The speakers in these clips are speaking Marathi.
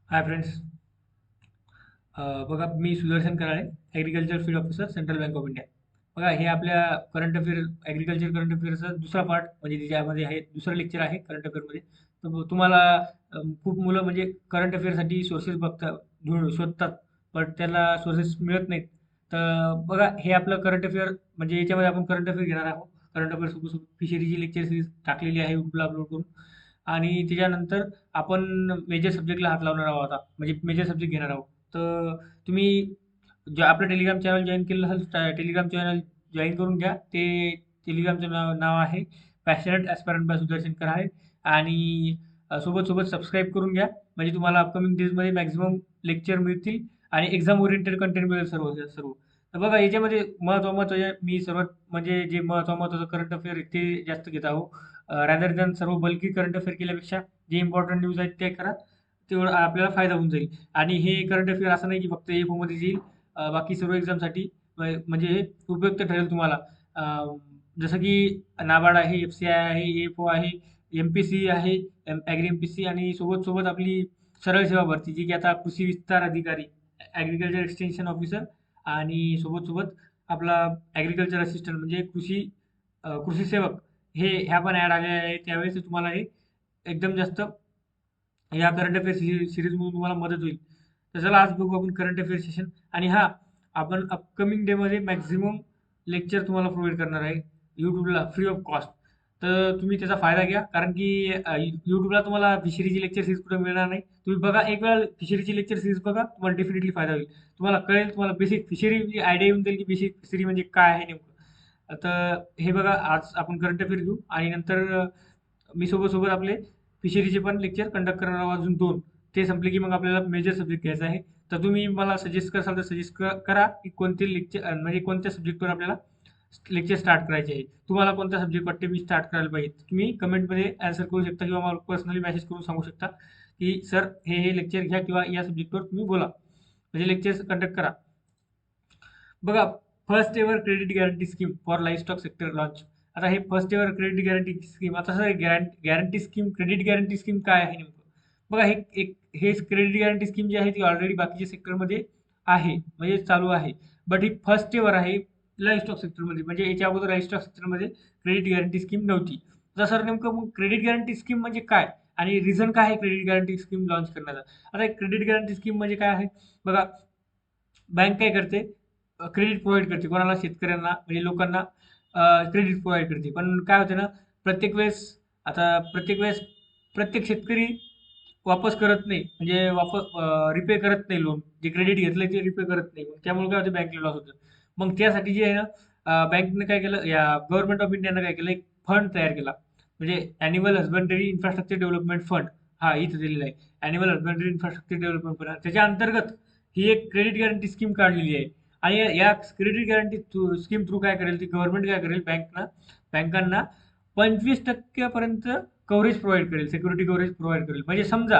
हाय फ्रेंड्स. बघा, मी Sudarshan Karale, agriculture field officer, central bank of India. बघा, हे आपल्या करंट अफेअर, ॲग्रिकल्चर करंट अफेअरचा दुसरा पार्ट, म्हणजे त्याच्यामध्ये आहे दुसरं लेक्चर आहे करंट अफेअरमध्ये. तर तुम्हाला खूप मुलं म्हणजे करंट अफेअरसाठी सोर्सेस बघतात, शोधतात, पण त्याला सोर्सेस मिळत नाहीत. तर बघा, हे आपलं करंट अफेअर, म्हणजे याच्यामध्ये आपण करंट अफेअर घेणार आहोत. करंट अफेअर सोबत फिशरीची लेक्चर सिरीज टाकलेली आहे यूट्यूबला अपलोड करून. आणि त्याच्यानंतर आपण मेजर सब्जेक्टला हात लावणार आहोत आता, म्हणजे मेजर सब्जेक्ट घेणार आहोत. तर तुम्ही जे आपलं टेलिग्राम चॅनल जॉईन केलं असेल, टेलिग्राम चॅनल जॉईन करून घ्या. ते टेलिग्रामचं नाव नाव आहे पॅशनेट ॲस्पायरंट बाय सुदर्शन कराळे. आणि सोबत सोबत सबस्क्राईब करून घ्या, म्हणजे तुम्हाला अपकमिंग डेजमध्ये मॅक्झिमम लेक्चर मिळतील आणि एक्झाम ओरिएंटेड कंटेंट मिळेल सर्व सर्व. तर बघा, याच्यामध्ये महत्त्वाचे मी सर्वात म्हणजे जे महत्त्वाचं करंट अफेअर ते जास्त घेत आहो, रॅदर दॅन सर्व बल्की करंट अफेअर केल्यापेक्षा जे इम्पॉर्टंट न्यूज आहेत ते करा. तेवढा आपल्याला फायदा होऊन जाईल. आणि हे करंट अफेअर असं नाही की फक्त एफओमध्येच येईल, बाकी सर्व एक्झामसाठी म्हणजे हे उपयुक्त ठरेल तुम्हाला. जसं की नाबार्ड आहे, एफ सी आय आहे, एफओ आहे, एम पी सी आहे, ॲग्री एम पी सी, आणि सोबत सोबत आपली सरळ सेवा भरती, जी की आता कृषी विस्तार अधिकारी, ॲग्रिकल्चर एक्सटेन्शन ऑफिसर, आणि सोबत सोबत आपला ॲग्रिकल्चर असिस्टंट म्हणजे कृषी सेवक, ह्या पण ॲड आलेल्या आहेत. त्यावेळेस तुम्हाला हे एकदम जास्त या करंट अफेअर सिरीजमधून तुम्हाला मदत होईल. तर चला, आज बघू आपण करंट अफेअर सेशन. आणि हा, आपण अपकमिंग डेमध्ये मॅक्झिमम लेक्चर तुम्हाला प्रोव्हाइड करणार आहे यूट्यूबला फ्री ऑफ कॉस्ट. तर तुम्ही त्याचा फायदा घ्या, कारण की यूट्यूबला तुम्हाला फिशरीची लेक्चर सिरीज कुठे मिळणार नाही. तुम्ही बघा, एक वेळा फिशरीची लेक्चर सिरीज बघा, तुम्हाला डेफिनेटली फायदा होईल. तुम्हाला कळेल, तुम्हाला बेसिक फिशरी आयडिया येऊन जाईल की बेसिक फिशरी म्हणजे काय आहे नेमकं. तर हे बघा, आज आपण करंट अफेअर घेऊ, आणि नंतर मी सोबत सोबत आपले फिशरीचे पण लेक्चर कंडक्ट करणार आहोत अजून दोन. ते संपले की मग आपल्याला मेजर सब्जेक्ट घ्यायचा आहे. तर तुम्ही मला सजेस्ट कराल तर सजेस्ट करा की कोणते लेक्चर, म्हणजे कोणत्या सब्जेक्टवर आपल्याला लेक्चर स्टार्ट करायचे आहे. तुम्हाला कोणता सब्जेक्ट वाटते मी स्टार्ट करायला पाहिजे, तुम्ही कमेंटमध्ये आन्सर करू शकता, किंवा मला पर्सनली मेसेज करून सांगू शकता की सर हे लेक्चर घ्या, किंवा या सब्जेक्टवर तुम्ही बोला, म्हणजे लेक्चर्स कंडक्ट करा. बघा, first ever credit guarantee scheme for livestock sector launch. आता हे first ever credit guarantee scheme, आता sir guarantee scheme, credit guarantee scheme काय आहे नेमकं? बघा, हे क्रेडिट गॅरंटी स्कीम जी आहे ती ऑलरेडी बाकीच्या सेक्टरमध्ये आहे, म्हणजे चालू आहे. बट ही फर्स्ट एवर आहे लाईव्हस्टॉक सेक्टरमध्ये, म्हणजे याच्या अगोदर लाईव्हस्टॉक सेक्टरमध्ये क्रेडिट गॅरंटी स्कीम नव्हती. तर सर नेमकं मग क्रेडिट गॅरंटी स्कीम म्हणजे काय, आणि रिझन काय आहे क्रेडिट गॅरंटी स्कीम लॉन्च करण्याचा? आता क्रेडिट गॅरंटी स्कीम म्हणजे काय आहे? बघा, बँक काय करते? क्रेडिट प्रोव्हाइड करते. कोणाला? शेतकऱ्यांना, म्हणजे लोकांना क्रेडिट प्रोव्हाइड करते. पण काय होते ना, प्रत्येक वेळेस प्रत्येक वेळेस प्रत्येक शेतकरी वापस करत नाही, म्हणजे रिपे करत नाही लोन. जे क्रेडिट घेतलंय ते रिपे करत नाही. मग त्यामुळे काय होतं? बँकेला लॉस होतं. मग त्यासाठी जे आहे ना, बँकने काय केलं, या गव्हर्नमेंट ऑफ इंडियानं काय केलं, एक फंड तयार केला. म्हणजे annual husbandry infrastructure development fund. हा इथं दिलेला आहे, annual husbandry infrastructure development fund. त्याच्या अंतर्गत ही एक क्रेडिट गॅरंटी स्कीम काढलेली आहे. आणि या क्रेडिट गॅरंटी स्कीम थ्रू काय करेल, ती गव्हर्नमेंट काय करेल, बँकांना 25% कव्हरेज प्रोव्हाइड करेल, सिक्युरिटी कव्हरेज प्रोव्हाइड करेल. म्हणजे समजा,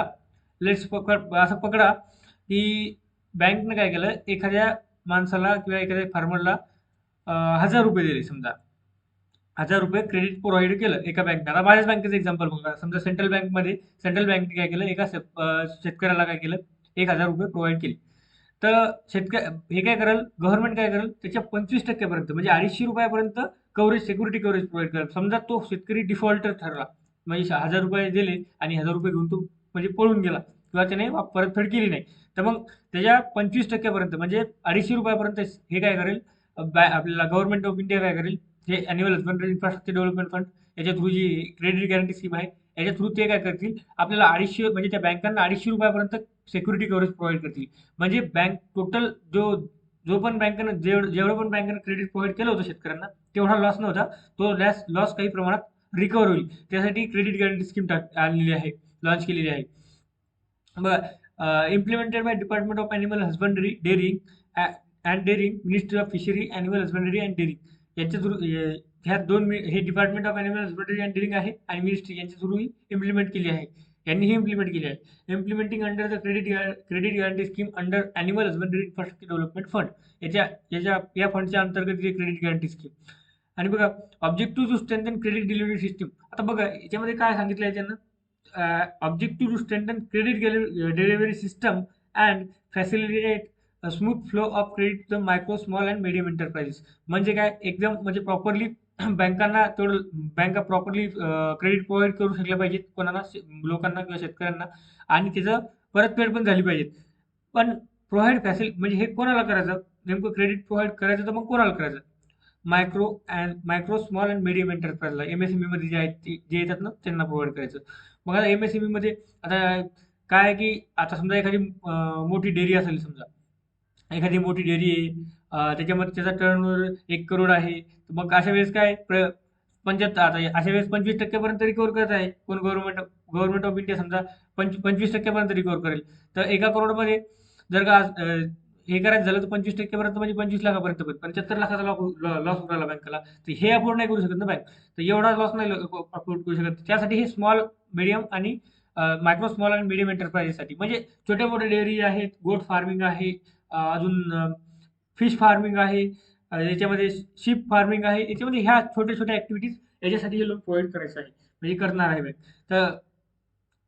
असं पकडा की बँकनं काय केलं, एखाद्या माणसाला किंवा एखाद्या फार्मरला 1000 रुपये दिले समजा. 1000 रुपये क्रेडिट प्रोव्हाइड केलं एका बँकनं. आता माझ्याच बँकेचं एक्झाम्पल बघा, समजा सेंट्रल बँकने काय केलं, एका शेतकऱ्याला काय केलं, 1000 रुपये प्रोव्हाइड केले. तर हे काय करेल, गव्हर्नमेंट काय करेल, त्याच्या 25% म्हणजे 250 रुपयापर्यंत सिक्युरिटी कव्हरेज प्रोव्हाइड करेल. समजा तो शेतकरी डिफॉल्टर ठरला, म्हणजे 1000 रुपये दिले आणि 1000 रुपये घेऊन तो म्हणजे पळून गेला, किंवा त्याने परतफेड केली नाही. तर मग त्याच्या 25% म्हणजे 250 रुपयापर्यंत हे काय करेल, आपल्याला गव्हर्नमेंट ऑफ इंडिया काय करेल, हे annual husbandry infrastructure development fund, याच्या थ्रू जी क्रेडिट गॅरंटी स्कीम आहे, याच्या थ्रू ते काय करतील, आपल्याला 250, म्हणजे त्या बँकांना 250 रुपयापर्यंत सिक्युरिटी कव्हरेज प्रोव्हाइड करतील. म्हणजे बँक टोटल जो पण बँकेनं जेवढं पण बँकेनं क्रेडिट प्रोव्हाइड केलं होतं शेतकऱ्यांना, तेवढा लॉस नव्हता. तो लॉस काही प्रमाणात रिकवर होईल. त्यासाठी क्रेडिट गॅरंटी स्कीम आणलेली आहे, लॉन्च केलेली आहे. Implemented bye department of animal husbandry daring and daring, ministry of fishery, animal husbandry and daring, याच्या थ्रू, ह्या हे department of animal husbandry and daring आहे, आणि मिनिस्ट्री यांच्या थ्रू ही इम्प्लिमेंट केली आहे. यांनी ही इम्प्लिमेंट केली आहे. Implementing under the credit guarantee scheme under animal husbandry infrastructure development fund. या फंडच्या अंतर्गत क्रेडिट गॅरंटी स्कीम. आणि बघा, objective to strengthen credit delivery system. आता बघा, याच्यामध्ये काय सांगितलं याच्यानं, objective to strengthen credit delivery system and facilitate a smooth flow of credit to the micro, small and medium enterprises. म्हणजे काय एकदम म्हणजे प्रॉपरली बँकांना तेवढं बँका प्रॉपरली क्रेडिट प्रोव्हाईड करू शकल्या पाहिजेत कोणाला लोकांना किंवा शेतकऱ्यांना आणि त्याचं परतफेड पण झाली पाहिजे. पण प्रोव्हाईड म्हणजे हे कोणाला करायचं नेमकं क्रेडिट प्रोव्हाईड करायचं तर मग कोणाला करायचं? मायक्रो स्मॉल अँड मीडियम एंटरप्राइजला एम-एस-एम-ई मध्ये जे आहेत जे येतात ना त्यांना प्रोव्हाईड करायचं. मग आता एम-एस-एम-ई मध्ये आता काय आहे की आता समजा एखादी मोठी डेअरी असेल समजा एखादी मोठी डेअरी आहे त्याच्यामध्ये त्याचा टर्नओव्हर 1 करोड आहे. तर मग अशा वेळेस काय 75 आता अशा वेळेस 25% पर्यंत रिकव्हर करत आहे. कोण गव्हर्नमेंट ऑफ इंडिया समजा 25% पर्यंत रिकव्हर करेल. तर 1 करोडमध्ये जर का हे करायचं झालं तर 25% पर्यंत म्हणजे 25 लाखापर्यंत होईल. 75 लाखाचा लॉस होऊ राहिला बँकेला. तर हे अफोर्ड नाही करू शकत ना बँक. तर एवढा लॉस नाही अफोर्ड करू शकत. त्यासाठी हे स्मॉल, मीडियम आणि मायक्रो, स्मॉल आणि मीडियम एंटरप्राइजेससाठी म्हणजे छोट्या-मोठ्या डेअरी आहेत, गोट फार्मिंग आहे, अजून फिश फार्मिंग आहे, याच्यामध्ये शीप फार्मिंग आहे. याच्यामध्ये ह्या छोट्या-छोट्या ॲक्टिव्हिटीज याच्यासाठी हे लोन प्रोव्हाईड करायचं आहे. म्हणजे करणार आहे बँक. तर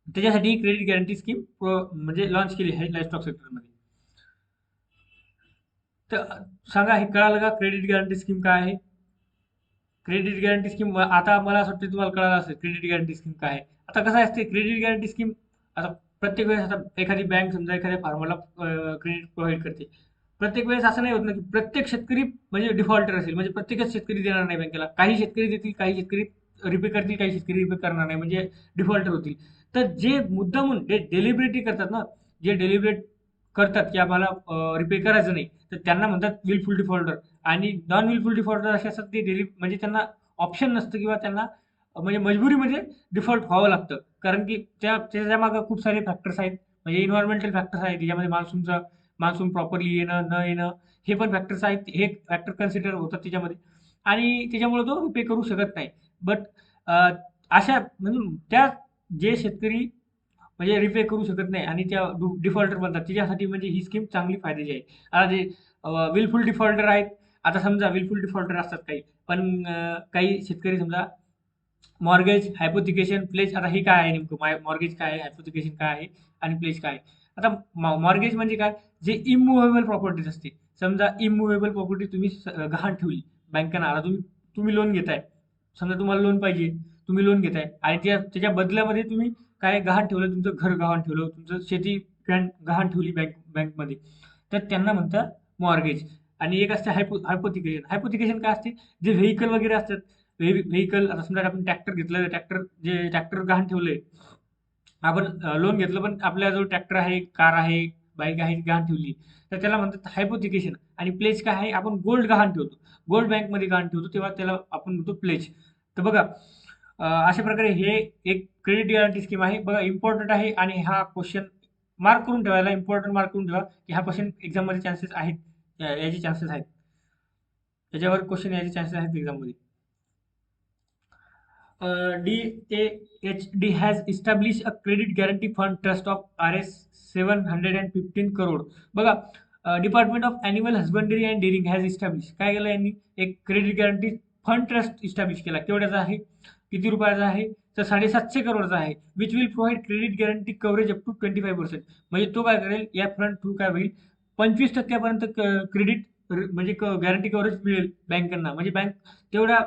त्याच्यासाठी क्रेडिट गॅरंटी स्कीम म्हणजे लॉन्च केली आहे लाईव्हस्टॉक सेक्टरमध्ये. तर सांगा हे कळालं का क्रेडिट गॅरंटी स्कीम काय आहे? क्रेडिट गॅरंटी स्कीम आता मला असं वाटतं तुम्हाला कळालं असेल क्रेडिट गॅरंटी स्कीम काय आहे. आता कसं असते क्रेडिट गॅरंटी स्कीम आता प्रत्येक वेळेस आता एखादी बँक समजा एखाद्या फार्मरला क्रेडिट प्रोव्हाईड करते. प्रत्येक वेळेस असं नाही होत ना की प्रत्येक शेतकरी म्हणजे डिफॉल्टर असेल म्हणजे प्रत्येकच शेतकरी देणार नाही बँकेला. काही शेतकरी देतील, काही शेतकरी रिपे करतील, काही शेतकरी रिपे करणार नाही म्हणजे डिफॉल्टर होतील. तर जे मुद्दामून डेलिबरेटली करतात ना, जे डेलिबरेट करतात की आम्हाला रिपे करायचं नाही, तर त्यांना म्हणतात विलफुल डिफॉल्टर. आणि नॉन विलफुल डिफॉल्टर असे असतात ते म्हणजे त्यांना ऑप्शन नसतं किंवा त्यांना म्हणजे मजबुरीमध्ये डिफॉल्ट व्हावं लागतं. कारण की त्याच्या मागे खूप सारे फॅक्टर्स आहेत. म्हणजे एन्व्हायर्नमेंटल फॅक्टर्स आहेत. त्याच्यामध्ये मान्सून प्रॉपरली येणं, न येणं हे पण फॅक्टर्स आहेत. हे फॅक्टर कन्सिडर होतात त्याच्यामध्ये आणि त्याच्यामुळे तो पे करू शकत नाही. बट अशा म्हणजे त्या जे शेतकरी म्हणजे रिपे करू शकत नाही आणि त्या डिफॉल्टर बनतात त्याच्यासाठी म्हणजे ही स्कीम चांगली फायद्याची आहे. आता जे विलफुल डिफॉल्टर आहेत, आता समजा विलफुल डिफॉल्टर असतात काही, पण काही शेतकरी समजा मॉर्गेज, हायपोथिकेशन, प्लेज आता हे काय आहे नेमकं मॉर्गेज काय आहे, हायपोथिकेशन काय आहे आणि प्लेज काय आहे? आता मॉर्गेज म्हणजे काय? जे इमूव्हेबल प्रॉपर्टीज असते. समजा इमूव्हेबल प्रॉपर्टी तुम्ही गहाण ठेवली बँकेनं. आता तुम्ही तुम्ही लोन घेताय. समजा तुम्हाला लोन पाहिजे, तुम्ही लोन घेताय आणि त्याच्या बदल्यामध्ये तुम्ही काय गहाण ठेवलं, तुमचं घर गहाण ठेवलं, तुमचं शेती गहाण ठेवली बँकमध्ये. तर त्यांना म्हणतात मॉर्गेज. आणि एक असते हायपोथिकेशन. हायपोथिकेशन काय असते? जे व्हेइकल वगैरे असतात व्हेइकल आता समजा आपण ट्रॅक्टर घेतलं ट्रॅक्टर गहाण ठेवलंय. आपण लोन घेतलं पण आपल्याजवळ ट्रॅक्टर आहे, कार आहे, बाईक आहे ती गहाण ठेवली. तर त्याला म्हणतात हायपोथिकेशन. आणि प्लेज काय आहे? आपण गोल्ड गहाण ठेवतो. गोल्ड बँकमध्ये गहाण ठेवतो तेव्हा त्याला आपण म्हणतो प्लेज. तर बघा अशा प्रकारे हे एक क्रेडिट गॅरंटी स्कीम आहे. बघा इम्पॉर्टंट आहे आणि हा क्वेश्चन मार्क करून ठेवायला इम्पॉर्टंट मार्क करून ठेवा की हा क्वेश्चन एक्झाममध्ये चान्सेस आहेत. याचे चान्सेस आहेत. त्याच्यावर क्वेश्चन यायचे चान्सेस आहेत एक्झाममध्ये. DAHD has established a credit guarantee fund trust of Rs 715 crore. बघा department of animal husbandry and dairying has establish काय केलं यांनी एक credit guarantee fund trust establish केला. केवढ्याचा आहे? किती रुपयाचा आहे? तर 750 करोडचा आहे. Which will provide credit guarantee coverage up to 25%. म्हणजे तो काय करेल या फंड थ्रू काय होईल 25% पर्यंत क्रेडिट म्हणजे गॅरंटी कव्हरेज मिळेल बँकांना. म्हणजे बँक तेवढ्या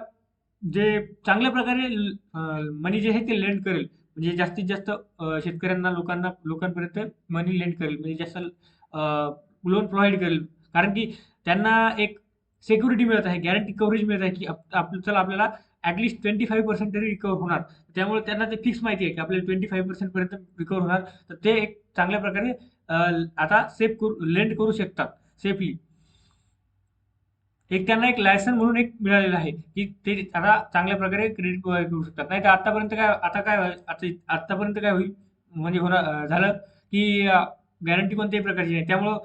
जे चांगल्या प्रकारे मनी जे आहे ते लेंड करेल. म्हणजे जास्तीत जास्त शेतकऱ्यांना लोकांपर्यंत मनी लेंड करेल. म्हणजे जास्त लोन प्रोव्हाईड करेल. कारण की त्यांना एक सिक्युरिटी मिळत आहे, गॅरंटी कव्हरेज मिळत आहे, की चला आपल्याला ॲटलीस्ट 25% तरी रिकव्हर होणार. त्यामुळे त्यांना ते फिक्स माहिती आहे, की आपल्याला 25% पर्यंत रिकव्हर होणार. तर ते एक चांगल्या प्रकारे आता लेंड करू शकतात सेफली. एक त्यांना एक लायसन म्हणून एक मिळालेलं आहे, की ते आता चांगल्या प्रकारे क्रेडिट प्रोव्हाईड करू शकतात. नाहीतर आत्तापर्यंत काय होईल म्हणजे झालं, की गॅरंटी कोणत्याही प्रकारची नाही. त्यामुळं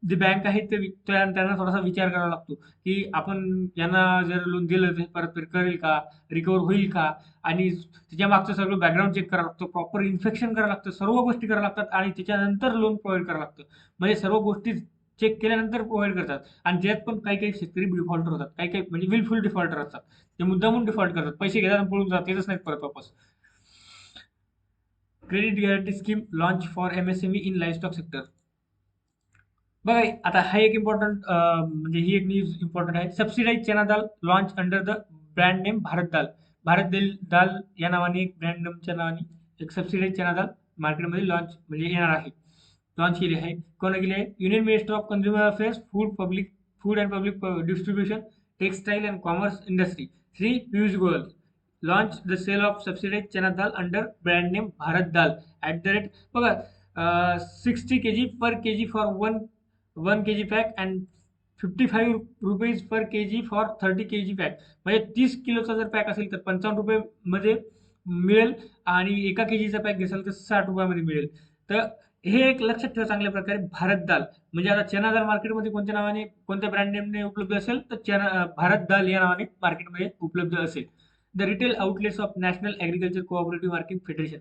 जे बँक आहेत ते त्यांना थोडासा विचार करावा लागतो, की आपण यांना जर लोन दिलं तर परतफेड करेल का? रिकव्हर होईल का? आणि त्याच्या मागचं सगळं बॅकग्राऊंड चेक करावं लागतं, प्रॉपर इन्स्पेक्शन करावं लागतं, सर्व गोष्टी कराव्या लागतात आणि त्याच्यानंतर लोन प्रोव्हाईड करावं लागतं. म्हणजे सर्व गोष्टी चेक केल्यानंतर प्रोव्हाईड करतात. आणि त्यात पण काही शेतकरी डिफॉल्टर होतात. काही म्हणजे विलफुल डिफॉल्टर असतात. ते मुद्दामून डिफॉल्ट करतात. पैसे घेतात आणि पळून जातात. येतच नाहीत परत वापस. Credit guarantee scheme launch for MSME in livestock sector. बघा आता हा एक इम्पॉर्टंट म्हणजे ही एक न्यूज इम्पॉर्टंट आहे. Subsidise chana dal launch under the brand name Bharat Dal. Bharat Dal या नावाने एक ब्रँड नेमच्या नावाने एक सबसिडाइज चना दाल मार्केटमध्ये लॉन्च म्हणजे येणार आहे. लॉन्च केली आहे. कोणा केली आहे? Union minister of consumer affairs, food and public distribution, textile and commerce industry, Shri Piyush Goyal launch the sale of subsidise chana dal under brand name Bharat Dal at the rate बघा 60 kg per kg for 1 kg pack and 55 rupees per kg for 30 kg pack. म्हणजे 30 किलोचा जर पॅक असेल तर 55 रुपये मध्ये मिळेल आणि एका केजीचा पॅक घेसाल तर 60 रुपयामध्ये मिळेल. तर हे एक लक्षात ठेवा चांगल्या प्रकारे. भारत दाल म्हणजे आता चना दाल मार्केटमध्ये कोणत्या नावाने कोणत्या ब्रँड नेमने उपलब्ध असेल तर भारत दाल या नावाने मार्केटमध्ये उपलब्ध असेल. The retail outlets of national agriculture cooperative market federation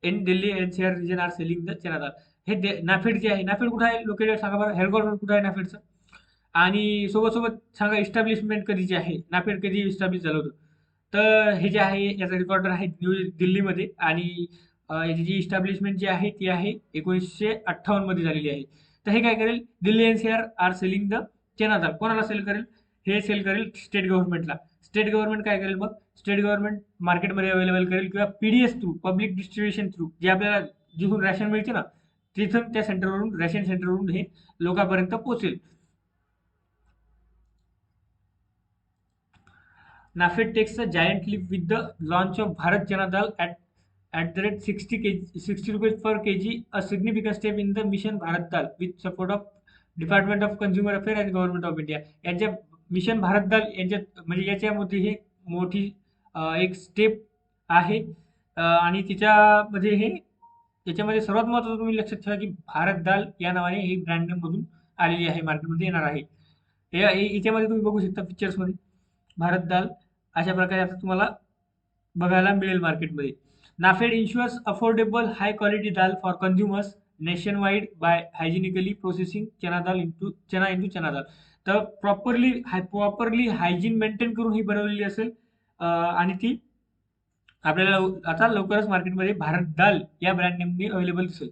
in Delhi NCR region are selling the chana dal. हे नाफेड जे आहे, नाफेड कुठं आहे लोकेटेड सांगा बरं, हेडक्वार्टर कुठं आहे नाफेडचं? आणि सोबत सोबत सांगा इस्टॅब्लिशमेंट कधीची आहे, नाफेड कधी इस्टॅब्लिश झालं होतं? तर हे जे आहे याचं हेडक्वार्टर आहे दिल्लीमध्ये आणि याची जी इस्टॅब्लिशमेंट जी आहे ती आहे 1958 मध्ये झालेली आहे. तर हे काय करेल? Delhi NCR are selling the chana dal. कोणाला सेल करेल? हे सेल करेल स्टेट गव्हर्नमेंटला. स्टेट गव्हर्नमेंट काय करेल मग? स्टेट गव्हर्नमेंट मार्केटमध्ये अवेलेबल करेल किंवा PDS through, public distribution through, जे आपल्याला जिथून रॅशन मिळते ना तिथून त्या सेंटरवरून रॅशन सेंटरवरून हे लोकांपर्यंत पोहोचेल. NAFED takes a giant leap with the launch of Bharat chana dal at the rate 60 rupees per kg, a significant step in the mission Bharat dal with support of department of consumer affair and government of India. यांच्या मिशन भारत दाल यांच्यात म्हणजे याच्यामध्ये हे मोठी एक स्टेप आहे आणि तिच्यामध्ये हे याच्यामध्ये सर्वात महत्त्वाचं तुम्ही लक्षात ठेवा की भारत दाल या नावाने ही ब्रँड नेममधून आलेली आहे, मार्केटमध्ये येणार आहे. याच्यामध्ये तुम्ही बघू शकता पिक्चर्समध्ये भारत दाल अशा प्रकारे आता तुम्हाला बघायला मिळेल मार्केटमध्ये. NAFED insures affordable high quality dal for consumers nationwide by hygienically processing chana into chana dal. तर प्रॉपरली हायजीन मेंटेन करून ही बनवलेली असेल आणि ती आपल्याला आता लवकरच मार्केटमध्ये भारत दाल या ब्रँड नेमने अवेलेबल दिसेल.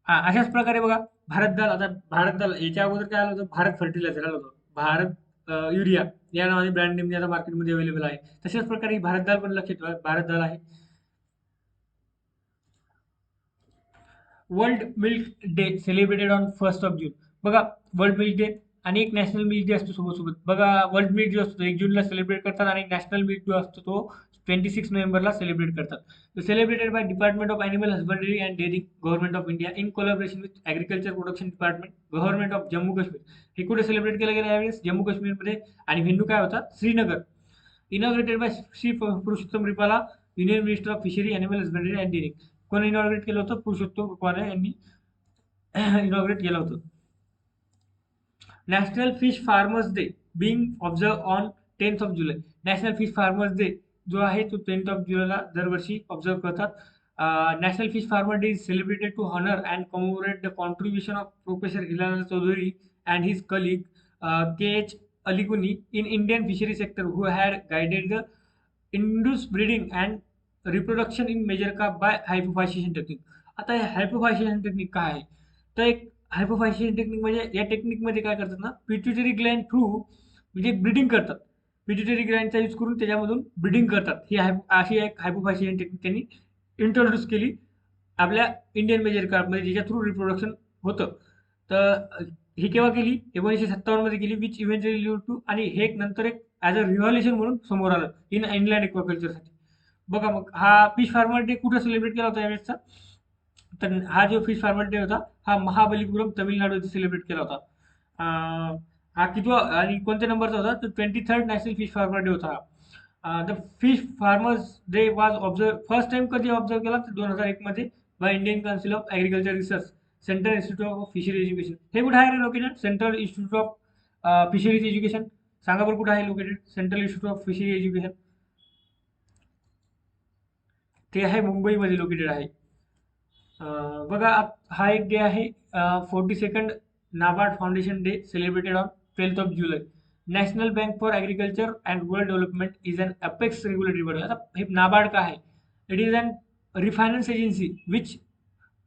अशाच प्रकारे बघा भारत दाल. आता भारत दाल याच्या अगोदर काय आलं होतं? भारत फर्टिलायझर आलं होतं, भारत युरिया या नावाने ब्रँड नेमने आता मार्केटमध्ये अवेलेबल आहे. तशाच प्रकारे ही भारत दाल पण लक्षात ठेवा, भारत दाल आहे. World milk day celebrated on 1 June. बघा वर्ल्ड मिल्क डे आणि एक नॅशनल मिल्क डे असतो सोबत सोबत. बघा वर्ल्ड मिल्क डे असतो 1 जूनला सेलिब्रेट करतात आणि नॅशनल मिल्क डे असतो तो 26 नोव्हेंबरला सेलिब्रेट करतात. Celebrated by department of animal husbandry and dairying, government of India in collaboration with agriculture production department, government of Jammu Kashmir. हे कुठे सेलिब्रेट केलं गेलं यावेळेस? जम्मू काश्मीरमध्ये. आणि व्हेन्यू काय होता? Srinagar. Inaugurated by Shri Purushottam Rupala, union minister of fishery, animal husbandry and dairying. कोण इनॉग्रेट केलं होतं? पुरुषोत्तम रुपाला यांनी इनॉग्रेट केलं होतं. National fish farmers day being observe on 10 July. National fish farmers day जो आहे तो 10 Julyला दरवर्षी ऑब्झर्व करतात. National fish farmer day is celebrated to honour and commemorate the contribution of professor Hiralal Chaudhury and his colleague KH अलिकुनी in Indian fishery sector who had guided the induced breeding and reproduction in major का बाय हायपोफायसेशन टेक्निक. आता हे हायपोफायसेशन टेक्निक काय आहे? तर एक हायपोफायसेशन टेक्निक म्हणजे या टेक्निकमध्ये काय करतात ना, पिट्युटरी ग्लँड थ्रू म्हणजे ब्रीडिंग करतात. पिट्युटरी ग्लँडचा यूज करून त्याच्यामधून ब्रीडिंग करतात. ही अशी एक हायपोफायसेशन टेक्निक त्यांनी इंट्रोड्यूस केली आपल्या इंडियन मेजर कार्डमध्ये, ज्याच्या थ्रू रिप्रोडक्शन होतं. तर ही केव्हा केली? 1957 मध्ये केली. विच इव्हेंच्युअली लीड टू, आणि हे एक नंतर एक ॲज अ रिव्हॉल्युशन म्हणून समोर आलं इन इनलँड एक्वाकल्चरसाठी. बघा मग हा फिश फार्मर डे कुठं सेलिब्रेट केला होता यावेळेसचा? तर हा जो फिश फार्मर डे होता हा महाबलीपुरम तामिळनाडू येथे सेलिब्रेट केला होता. हा कितवा आणि कोणत्या नंबरचा होता? तर 23rd national fish farmer day होता हा. The fish farmers day was observe first time कधी ऑब्झर्व केला? तर 2001 मध्ये by Indian council of agriculture research, central institute of fishery education. हे कुठे आहे रे located? Central institute of fisheries education. सांगा बरं कुठे आहे located central institute of fishery education? ते आहे मुंबईमध्ये लोकेटेड आहे. बघा हा एक डे आहे 42nd NABARD foundation day celebrated on 12 July. National bank for agriculture and rural development is an apex regulatory body. आता हे नाबार्ड काय आहे? It is an refinance agency which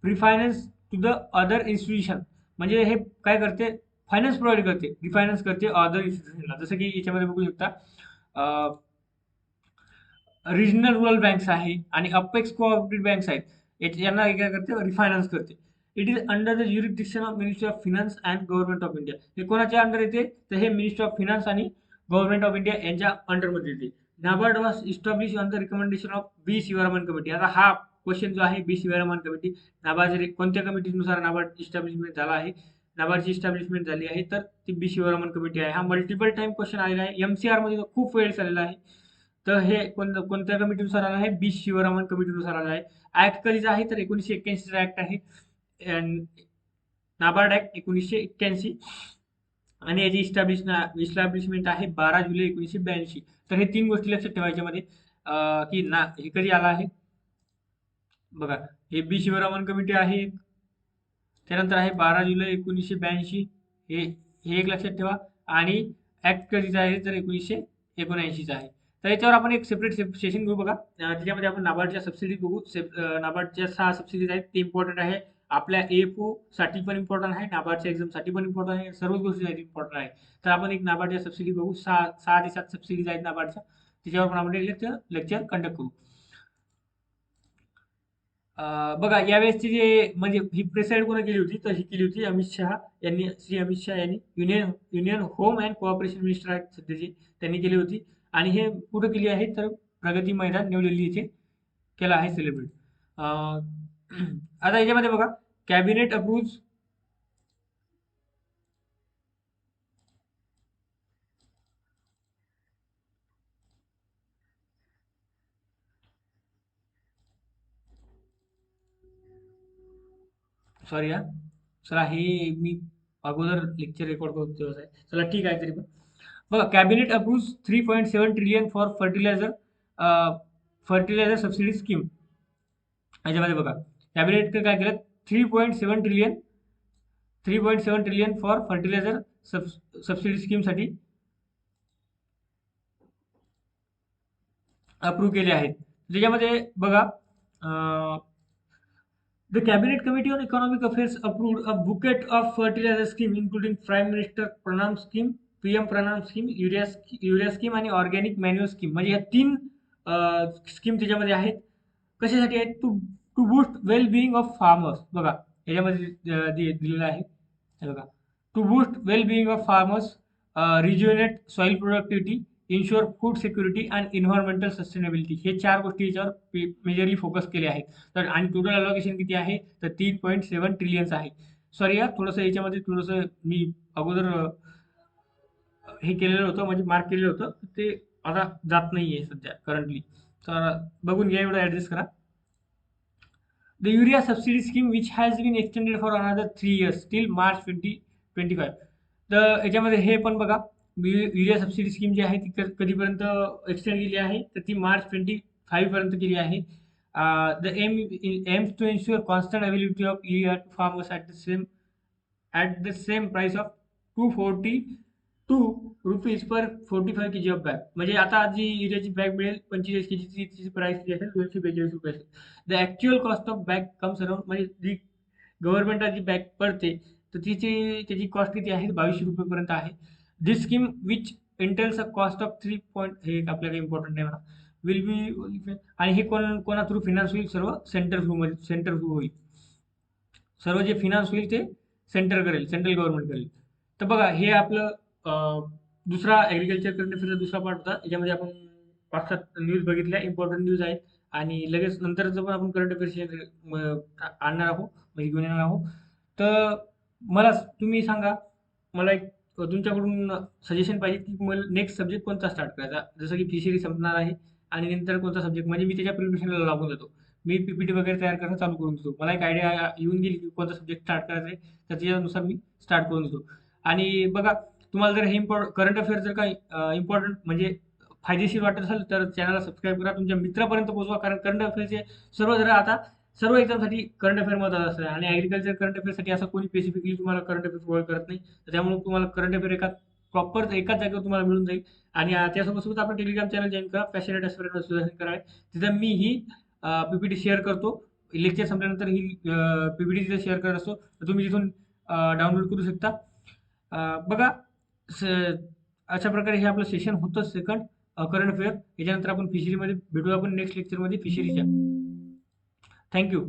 refinance to the other institution, म्हणजे हे काय करते, फायनान्स प्रोव्हाइड करते, रिफायनान्स करते अदर इन्स्टिट्यूशनला. जसं की याच्यामध्ये बघू शकता रिजनल रुरल बँक्स आहे आणि अपेक्स कोऑपरेटिव्ह बँक्स आहेत. यांना हे काय करते, रिफायनान्स करते. It is under the jurisdiction of ministry of finance and government of India. हे कोणाच्या अंडर येते, तर हे मिनिस्ट्री ऑफ फिनान्स आणि गव्हर्नमेंट ऑफ इंडिया यांच्या अंडरमध्ये येते. NABARD was establish on the recommendation of B Sivaraman committee. आता हा क्वेश्चन जो आहे, बी शिवरामन कमिटी, नाबार्ड कोणत्या कमिटीनुसार नाबार्ड इस्टॅब्लिशमेंट झाला आहे, नाबार्डची इस्टॅब्लिशमेंट झाली आहे, तर ती बी शिवरामन कमिटी आहे. हा मल्टिपल टाइम क्वेश्चन आलेला आहे, एमसीआर मध्ये खूप वेळेस आलेला आहे. तर हे कोणत्या कमिटीनुसार आलं आहे, बी शिवरामन कमिटीनुसार आलं आहे. ऍक्ट कधीचा आहे, तर 1981 चा ऍक्ट आहे, नाबार्ड ऍक्ट 1981. आणि याची इस्टॅब्लिशमेंट आहे 12 जुलै 1982. तर हे 3 गोष्टी लक्षात ठेवायच्या मध्ये, की ना हे कधी आला आहे बघा. हे बी शिवरामन कमिटी आहे, त्यानंतर आहे 12 जुलै 1982. हे हे एक लक्षात ठेवा. आणि ऍक्ट कधीचा आहे, तर 1979 चा आहे. तर याच्यावर आपण एक सेपरेट सेशन घेऊ बघा. त्याच्यामध्ये आपण नाबार्डच्या सबसिडी बघू. नाबार्डच्या 6 सबसिडीज आहेत, ते इम्पॉर्टंट आहे. आपल्या एएफओ साठी पण इम्पॉर्टंट आहे, नाबार्डच्या एक्झाम साठी पण इम्पॉर्टंट आहे, सर्वच गोष्टी आहेत इम्पॉर्टंट आहे. तर आपण एक नाबार्डच्या सबसिडी बघू. 6 ते 7 सबसिडीज आहेत नाबार्डच्या, त्याच्यावर पण आपण लेक्चर कंडक्ट करू. बघा यावेळेसची जे म्हणजे ही प्रेसाईड कोणी केली होती, तर ही केली होती अमित शहा यांनी. श्री अमित शहा यांनी union home and cooperation minister आहेत सध्याचे, त्यांनी केली होती. आणि हे कुठं केली आहे, तर प्रगती मैदान न्यू दिल्ली येथे केला आहे सेलिब्रेट. आता याच्यामध्ये बघा, कॅबिनेट अप्रूव्ह सॉरी हा, चला हे मी अगोदर लेक्चर रेकॉर्ड करतो तेव्हाच आहे. चला ठीक आहे, तरी पण बघा, cabinet approve 3.7 trillion for fertiliser subsidy scheme. याच्यामध्ये बघा, कॅबिनेट काय केलं, 3.7 ट्रिलियन फॉर फर्टिलायझर सबसिडी स्कीमसाठी अप्रूव्ह केले आहेत. त्याच्यामध्ये बघा, the cabinet committee on economic affairs approved a bouquet of fertiliser scheme including prime minister Pranam scheme, PM Pranam scheme, urea scheme आणि ऑर्गॅनिक मॅन्युअल स्कीम. म्हणजे या 3 स्कीम त्याच्यामध्ये आहेत. कशासाठी आहेत, to to boost well being of farmers. बघा याच्यामध्ये दिलेलं आहे, हे बघा, to boost well being of farmers, rejuvenate soil productivity, insure food security and environmental sustainability. हे 4 गोष्टी याच्यावर मेजरली फोकस केले आहेत. तर आणि टोटल अलोकेशन किती आहे, तर 3.7 ट्रिलियन्स आहे. सॉरी यार, थोडंसं याच्यामध्ये थोडंसं मी अगोदर हे केलेलं होतं, म्हणजे मार्क केलेलं होतं, ते आता जात नाहीये सध्या करंटली. तर बघून घ्या, एवढं ऍडजस्ट करा. The urea subsidy scheme which has been extended for another 3 years till March 2025. तर याच्यामध्ये हे पण बघा, युरिया सबसिडी स्कीम जी आहे ती कधीपर्यंत एक्सटेंड केली आहे, तर ती मार्च 25 पर्यंत केली आहे. The aims to insure constant availability of urea to farmers at the same price of 242 rupees per 45 kg of bag. म्हणजे आता जी युरियाची बॅग मिळेल 45 kg ची, तिची प्राइस किती असेल, 242 रुपये असेल. The actual cost of bag comes around, म्हणजे जी गव्हर्नमेंटला जी बॅग पडते, तर त्याची कॉस्ट किती आहे, 2200 रुपयेपर्यंत आहे. This scheme which entails a cost of 3 point, हे एक आपल्याला इम्पॉर्टंट नाही म्हणा, विल बी. आणि हे कोणा थ्रू फिनान्स होईल, सर्व सेंटर थ्रू होईल. सर्व जे फिनान्स होईल ते सेंटर करेल, सेंट्रल गव्हर्नमेंट करेल. तर बघा, हे आपलं दुसरा ॲग्रिकल्चर करंट अफेअरचा दुसरा पार्ट होता. याच्यामध्ये आपण 5-7 न्यूज बघितल्या, इम्पॉर्टंट न्यूज आहेत. आणि लगेच नंतरचं पण आपण करंट अफेअर्स आणणार आहोत, म्हणजे घेऊन येणार आहोत. तर मला तुम्ही सांगा, मला एक तुमच्याकडून सजेशन पाहिजे की मला नेक्स्ट सब्जेक्ट कोणता स्टार्ट करायचा. जसं की फिशरी संपणार आहे आणि नंतर कोणता सब्जेक्ट, म्हणजे मी त्याच्या प्रिपरेशनला लागून जातो. मी पीपीटी वगैरे तयार करणं चालू करून देतो. मला एक आयडिया येऊन गेली की कोणता सब्जेक्ट स्टार्ट करायचा आहे, तर त्याच्यानुसार मी स्टार्ट करून देतो. आणि बघा, तुम्हाला जर हे करंट अफेअर जर काही इम्पॉर्टंट म्हणजे फायदेशीर वाटत असेल, तर चॅनलला सबस्क्राईब करा, तुमच्या मित्रापर्यंत पोहोचवा. कारण करंट अफेअरचे सर्व जरा आता सर्व एक्झामसाठी करंट अफेअर महत्त्वाचं असतं. आणि ॲग्रिकल्चर करंट अफेअरसाठी असं कोणी स्पेसिफिकली तुम्हाला करंट अफेअर प्रोव्हाइड करत नाही. तर त्यामुळे तुम्हाला करंट अफेअर एकाच जागेवर तुम्हाला मिळून जाईल. आणि त्यासोबत आपण टेलिग्राम चॅनल जॉईन करा, पॅशनेट ॲस्पिरंट सुधारण करावे. तिथं मी ही पी-पी-टी शेअर करतो. लेक्चर संपल्यानंतर ही पी-पी-टी तिथे शेअर करत असतो. तर तुम्ही तिथून डाउनलोड करू शकता. बघा, अशा प्रकारे हे आपलं सेशन होतं सेकंड करंट अफेअर. याच्यानंतर आपण फिशरीमध्ये भेटू आपण नेक्स्ट लेक्चरमध्ये फिशरीच्या. Thank you.